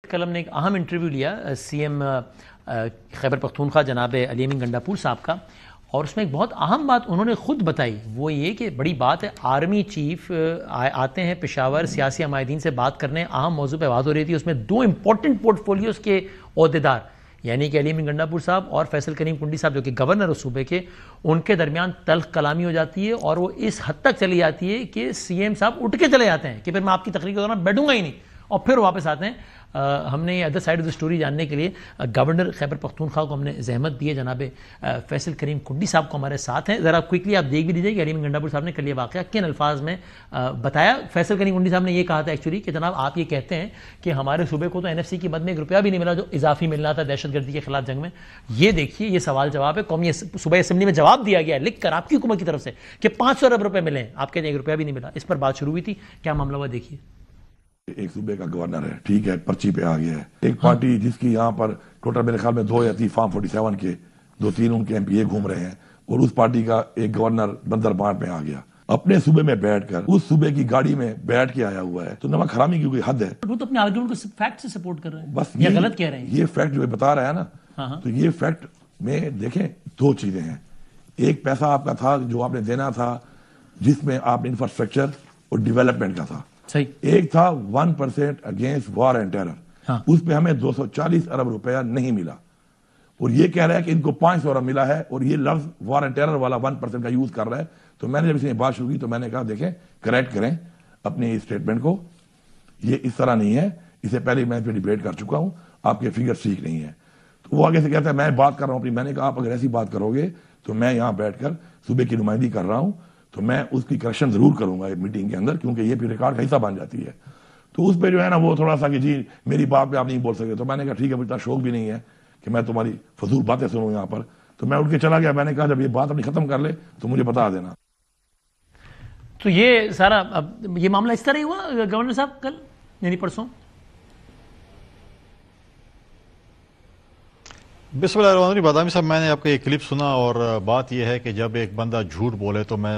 کلم نے ایک اہم انٹرویو لیا سی ایم خیبر پختونخوا جناب علی امین گنڈاپور صاحب کا، اور اس میں ایک بہت اہم بات انہوں نے خود بتائی، وہ یہ کہ بڑی بات ہے آرمی چیف آتے ہیں پشاور سیاسی عمائدین سے بات کرنے، اہم موضوع پہ بات ہو رہی تھی، اس میں دو امپورٹنٹ پورٹ فولیوز کے عہدیدار یعنی کہ علی امین گنڈاپور صاحب اور فیصل کریم کنڈی صاحب جو کہ گورنر اس صوبے کے، ان کے درمیان تلخ کلامی ہو جاتی ہے اور وہ اس حد تک چلی جاتی ہے کہ سی ایم صاحب اٹھ کے چلے جاتے ہیں کہ پھر میں آپ کی تقریر کے دوران بیٹھوں گا ہی نہیں، اور پھر واپس آتے ہیں۔ ہم نے other side of the story جاننے کے لیے گورنر خیبر پختونخوا کو ہم نے زحمت دی ہے، جناب فیصل کریم کنڈی صاحب کو ہمارے ساتھ ہیں، ذرا کوئکلی آپ دیکھ بھی لیجیے کہ علی امین گنڈاپور صاحب نے کل یہ واقعہ کن الفاظ میں بتایا۔ فیصل کریم کنڈی صاحب نے یہ کہا تھا ایکچولی کہ جناب آپ یہ کہتے ہیں کہ ہمارے صوبے کو تو این ایف سی کی مد میں 1 روپیہ بھی نہیں ملا جو اضافی ملنا تھا دہشت گردی کے خلاف جنگ میں، یہ دیکھیے یہ سوال جواب ہے، قومی صوبائی اسمبلی میں جواب دیا گیا ہے لکھ کر آپ کی حکومت کی طرف سے کہ 500 ارب روپے ملے ہیں، آپ کہتے ہیں 1 روپیہ بھی نہیں ملا۔ اس پر بات شروع ہوئی تھی، کیا معاملہ ہوا دیکھیے۔ ایک صوبے کا گورنر ہے، ٹھیک ہے، پرچی پہ آ گیا ہے، ایک پارٹی جس کی یہاں پر ٹوٹل میرے خیال میں 2 یا 3 فارم 47 کے 2-3 ان کے ایم پی اے گھوم رہے ہیں، اور اس پارٹی کا ایک گورنر بندربان میں آ گیا، اپنے صوبے میں بیٹھ کر اس صوبے کی گاڑی میں بیٹھ کے آیا ہوا ہے، تو نمک حرامی کی کوئی حد ہے؟ وہ تو اپنے آرگومنٹ کو فیکٹ سے سپورٹ کر رہے ہیں، بس یہ غلط کہہ رہے ہیں، یہ فیکٹ جو بتا رہا ہے نا، تو یہ فیکٹ میں دیکھیں 2 چیزیں ہیں، ایک پیسہ آپ کا تھا جو آپ نے دینا تھا جس میں آپ نے انفراسٹرکچر اور ڈیولپمنٹ کا تھا، ایک تھا 1% اگینسٹ وار اینڈ ٹیرر، اس پہ ہمیں 240 ارب روپیہ نہیں ملا، اور یہ کہہ رہا ہے کہ ان کو 500 ارب ملا ہے، اور یہ لفظ وار اینڈ ٹیرر والا 1% کا یوز کر رہا ہے۔ تو میں نے جب اس نے بات شروع کی تو میں نے کہا دیکھیں کریکٹ کریں اپنی اسٹیٹمنٹ کو، یہ اس طرح نہیں ہے، اسے پہلے میں پہ ڈیبیٹ کر چکا ہوں، آپ کے فگر ٹھیک نہیں ہے۔ تو وہ آگے سے کہتا ہے میں بات کر رہا ہوں اپنی، میں نے کہا آپ اگر ایسی بات کرو گے تو میں یہاں بیٹھ کر صوبے کی نمائندگی کر رہا ہوں، تو میں اس کی کریکشن ضرور کروں گا میٹنگ کے اندر، کیونکہ یہ پھر ریکارڈ کا حصہ بن جاتی ہے۔ تو اس پہ جو ہے نا وہ تھوڑا سا کہ جی میری بات پہ آپ نہیں بول سکتے، تو میں نے کہا ٹھیک ہے، اتنا شوق بھی نہیں ہے کہ میں تمہاری فضول باتیں سنوں یہاں پر، تو میں اٹھ کے چلا گیا، میں نے کہا جب یہ بات اپنی ختم کر لے تو مجھے بتا دینا۔ تو یہ سارا یہ معاملہ اس طرح ہی ہوا گورنر صاحب کل یعنی پرسوں؟ بسم اللہ الرحمن الرحیم۔ بادامی صاحب میں نے آپ کا یہ کلپ سنا، اور بات یہ ہے کہ جب ایک بندہ جھوٹ بولے تو میں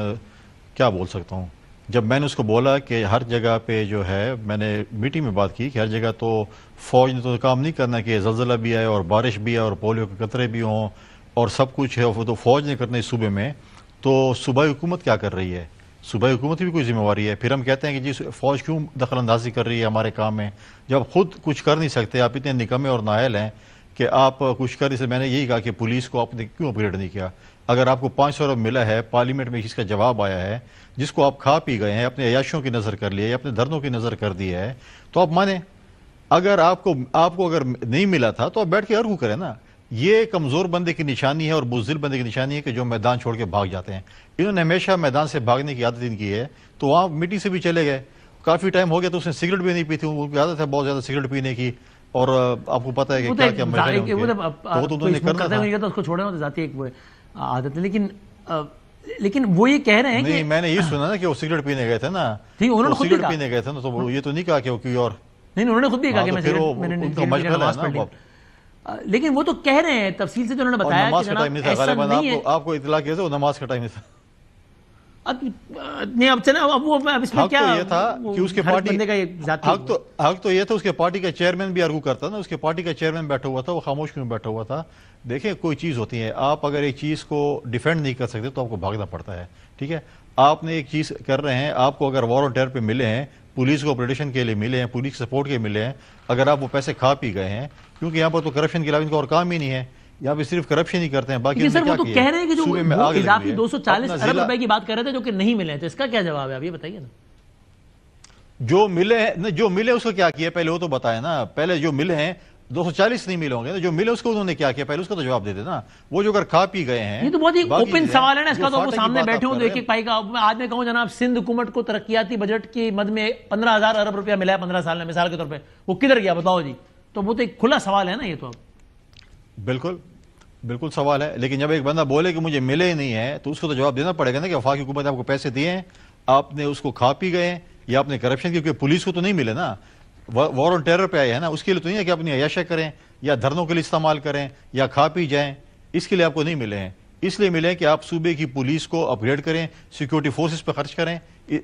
کیا بول سکتا ہوں۔ جب میں نے اس کو بولا کہ ہر جگہ پہ جو ہے، میں نے میٹنگ میں بات کی کہ ہر جگہ تو فوج نے تو کام نہیں کرنا کہ زلزلہ بھی آئے اور بارش بھی آئے اور پولیو کے قطرے بھی ہوں اور سب کچھ ہے، وہ تو فوج نے کرنا ہے صوبے میں، تو صوبائی حکومت کیا کر رہی ہے؟ صوبائی حکومت کی بھی کوئی ذمہ واری ہے۔ پھر ہم کہتے ہیں کہ جی فوج کیوں دخل اندازی کر رہی ہے ہمارے کام میں، جب خود کچھ کر نہیں سکتے، آپ اتنے نکمے اور نااہل ہیں کہ آپ کچھ کر اسے میں نے یہی کہا کہ پولیس کو آپ نے کیوں اپگریڈ نہیں کیا؟ اگر آپ کو 500 ارب ملا ہے، پارلیمنٹ میں اس کا جواب آیا ہے، جس کو آپ کھا پی گئے ہیں، اپنے عیاشیوں کی نظر کر لی ہے، اپنے دھرنوں کی نظر کر دی ہے، تو آپ مانیں۔ اگر آپ کو اگر نہیں ملا تھا تو آپ بیٹھ کے ارگو کریں نا۔ یہ کمزور بندے کی نشانی ہے اور بزدل بندے کی نشانی ہے کہ جو میدان چھوڑ کے بھاگ جاتے ہیں۔ انہوں نے ہمیشہ میدان سے بھاگنے کی عادت ان کی ہے، تو وہاں میٹنگ سے بھی چلے گئے، کافی ٹائم ہو گیا تو اس نے سگریٹ بھی نہیں پی تھی، ان کی عادت ہے بہت زیادہ سگریٹ پینے کی، اور آپ کو پتہ ہے کہ کیا کیا مسائل ہیں ان کے، تو انہوں نے کرنا تھا، اس کو چھوڑے ہو تو ذاتی ایک عادت ہے۔ لیکن وہ یہ کہہ رہے ہیں کہ میں نے یہ سنا نا کہ وہ سگریٹ پینے گئے تھے نا، انہوں نے سگریٹ پینے گئے تھے نا، تو وہ یہ تو نہیں کہا کہ وہ کوئی اور نہیں، انہوں نے خود بھی کہا کہ میں لیکن وہ تو کہہ رہے ہیں تفصیل سے جو انہوں نے بتایا نماز کا ٹائم نہیں تھا غالباً، آپ کو اطلاع کیا تھا وہ نماز کا ٹائم نہیں تھا۔ نہیں اب چلیں، اب وہ اس میں کیا یہ تھا کہ اس کے پارٹی حق تو یہ تھا، اس کے پارٹی کا چیئرمین بھی ارگو کرتا نا، اس کے پارٹی کا چیئرمین بیٹھا ہوا تھا، وہ خاموش کیوں بیٹھا ہوا تھا؟ دیکھیں کوئی چیز ہوتی ہے، آپ اگر ایک چیز کو ڈیفینڈ نہیں کر سکتے تو آپ کو بھاگنا پڑتا ہے، ٹھیک ہے؟ آپ نے ایک چیز کر رہے ہیں، آپ کو اگر وار آن ٹیرر پہ ملے ہیں، پولیس کو آپریشن کے لیے ملے ہیں، پولیس سپورٹ کے ملے ہیں، اگر آپ وہ پیسے کھا پی گئے ہیں، کیونکہ یہاں پر تو کرپشن کے علاوہ ان کا اور کام ہی نہیں ہے، یہاں پہ صرف کرپشن ہی کرتے ہیں، باقی سر وہ تو کہہ رہے ہیں کہ جو اضافی 240 ارب روپے کی بات کر رہے تھے جو کہ نہیں ملے ہیں، تو اس کا کیا جواب ہے آپ یہ بتائیے نا۔ جو ملے اس کو کیا کیا پہلے وہ تو بتائیں نا، پہلے جو ملے ہیں 240 نہیں ملے ہوں گے، جو ملے اس کو انہوں نے کیا کیا پہلے اس کا تو جواب دے دینا۔ وہ جو اگر کھا پی گئے ہیں، یہ تو بہت ہی اوپن سوال ہے نا، اس کا تو وہ سامنے بیٹھے ہوں تو ایک ایک پائی کا، آج میں کہوں جناب سندھ حکومت کو ترقیاتی بجٹ کی مد میں 15,000 ارب روپیہ ملا ہے 15 سال میں، مثال کے طور پہ وہ کدھر گیا بتاؤ جی؟ تو وہ تو ایک کھلا سوال ہے نا یہ تو۔ اب بالکل سوال ہے، لیکن جب ایک بندہ بولے کہ مجھے ملے ہی نہیں ہے تو اس کو تو جواب دینا پڑے گا نا کہ وفاقی حکومت نے آپ کو پیسے دیے ہیں، آپ نے اس کو کھا پی گئے ہیں، یا آپ نے کرپشن کی، کیونکہ پولیس کو تو نہیں ملے نا، وار آن ٹیرر پہ آئے ہیں نا، اس کے لیے تو نہیں ہے کہ اپنی عیاشیاں کریں یا دھرنوں کے لیے استعمال کریں یا کھا پی جائیں، اس کے لیے آپ کو نہیں ملے ہیں، اس لیے ملے کہ آپ صوبے کی پولیس کو اپ گریڈ کریں، سیکیورٹی فورسز پہ خرچ کریں،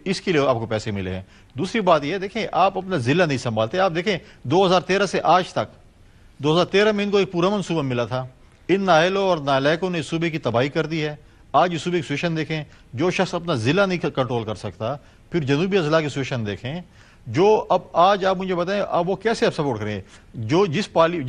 اس کے لیے آپ کو پیسے ملے ہیں. دوسری بات یہ دیکھیں آپ اپنا ضلع نہیں سنبھالتے. آپ دیکھیں 2013 سے آج تک 2013 میں ان کو ایک پورا منصوبہ ملا تھا. ان نااہلوں اور نالائقوں نے اس صوبے کی تباہی کر دی ہے. آج اس صوبے کی سچویشن دیکھیں. جو شخص اپنا ضلع نہیں کنٹرول کر سکتا, پھر جنوبی اضلاع کی سچویشن دیکھیں. جو اب آج آپ مجھے بتائیں اب وہ کیسے اب سپورٹ کریں. جو جس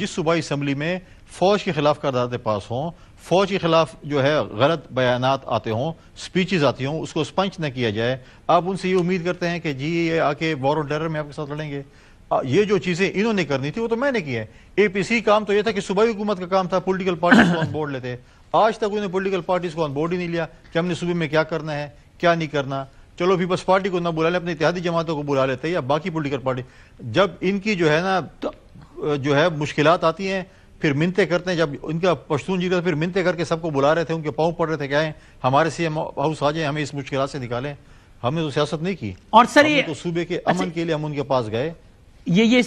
صوبائی اسمبلی میں فوج کے خلاف قراردادیں پاس ہوں, فوج کے خلاف جو ہے غلط بیانات آتے ہوں, سپیچز آتی ہوں, اس کو سپنچ نہ کیا جائے, آپ ان سے یہ امید کرتے ہیں کہ جی یہ آ کے وار آن ٹیرر میں آپ کے ساتھ لڑیں گے. یہ جو چیزیں انہوں نے کرنی تھی وہ تو میں نے کی ہے. اے پی سی کام تو یہ تھا کہ صوبائی حکومت کا کام تھا پولیٹیکل پارٹیز کو آن بورڈ لیتے. آج تک انہوں نے پولیٹیکل پارٹیز کو آن بورڈ ہی نہیں لیا کہ ہم نے صوبے میں کیا کرنا ہے کیا نہیں کرنا. چلو بھی بس پارٹی کو نہ بلا لیں, اپنی اتحادی جماعتوں کو بلا لیتے ہیں یا باقی پولیٹیکل پارٹی. جب ان کی جو ہے نا جو ہے مشکلات آتی ہیں پھر منتیں کرتے ہیں. جب ان کا پشتون جی کا پھر منتیں کر کے سب کو بلا رہے تھے, ان کے پاؤں پڑ رہے تھے کہ آئیں ہمارے سی ایم ہاؤس آ جائیں, ہمیں اس مشکلات سے نکالیں. ہم نے تو سیاست نہیں کی, اور سر ہم نے تو صوبے کے امن کے لیے ہم ان کے پاس گئے. یہ